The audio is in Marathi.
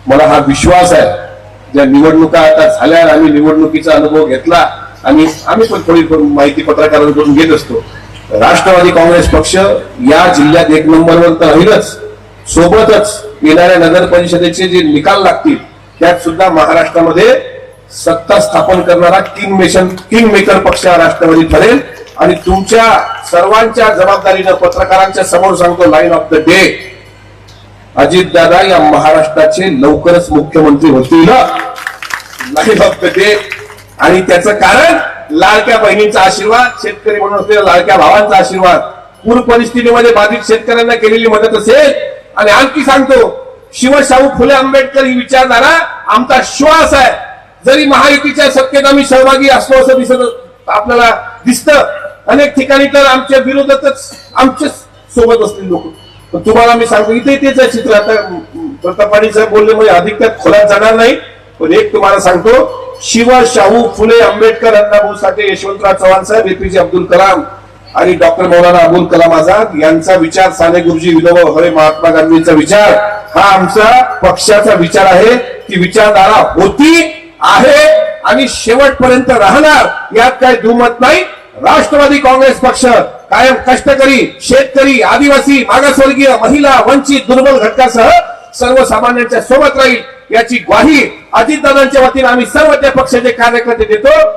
मला हा विश्वास आहे, ज्या निवडणुका आता झाल्या, आम्ही निवडणुकीचा अनुभव घेतला आणि आम्ही पण थोडी माहिती पत्रकारांकडून घेत असतो. राष्ट्रवादी काँग्रेस पक्ष या जिल्ह्यात 1 नंबरवर तर राहीलच, सोबतच येणाऱ्या नगर परिषदेचे जे निकाल लागतील त्यात सुद्धा महाराष्ट्रामध्ये सत्ता स्थापन करणारा किंग मेकर पक्ष राष्ट्रवादी ठरेल. आणि तुमच्या सर्वांच्या जबाबदारीनं पत्रकारांच्या समोर सांगतो, line of the day, Ajitdada या महाराष्ट्राचे लवकरच मुख्यमंत्री होतील. Line of the day. आणि त्याचं कारण लाडक्या बहिणींचा आशीर्वाद, शेतकरी म्हणून असलेल्या लाडक्या भावांचा आशीर्वाद, पूर परिस्थितीमध्ये बाधित शेतकऱ्यांना केलेली मदत असेल. आणि आणखी सांगतो, शिवशाहू फुले आंबेडकर ही विचारधारा आमचा श्वास आहे. जरी महायुतीच्या सत्तेत आम्ही सहभागी असलो असं दिसत आपल्याला दिसतं, अनेक ठिकाणी तर आमच्या विरोधातच आमच्या सोबत असलेले लोक. पण तुम्हाला मी सांगतो, इथे तेच आहे चित्र. आता प्रतापाणी साहेब बोलले म्हणजे अधिक त्यात खोलात जाणार नाही, पण एक तुम्हाला सांगतो, शिवशाहू फुले आंबेडकर, अण्णाभाऊ साठे, यशवंतराव चव्हाण साहेब, एपीजे अब्दुल कलाम आणि डॉक्टर मौलाना अबुल कलाम आझाद यांचा विचार, साने गुरुजी, विनोबा भावे, महात्मा गांधींचा विचार हा आमचा पक्षाचा विचार आहे. ती विचारधारा होती, आहे आणि शेवटपर्यंत राहणार, यात काही दुमत नाही. राष्ट्रवादी काँग्रेस पक्ष कायम कष्टकरी, शेतकरी, आदिवासी, मागासवर्गीय, महिला, वंचित, दुर्बल घटकासह सर्वसामान्यांच्या सोबत राहील याची ग्वाही अजितदादांच्या वतीने आम्ही सर्व त्या पक्षाचे कार्यकर्ते देतो.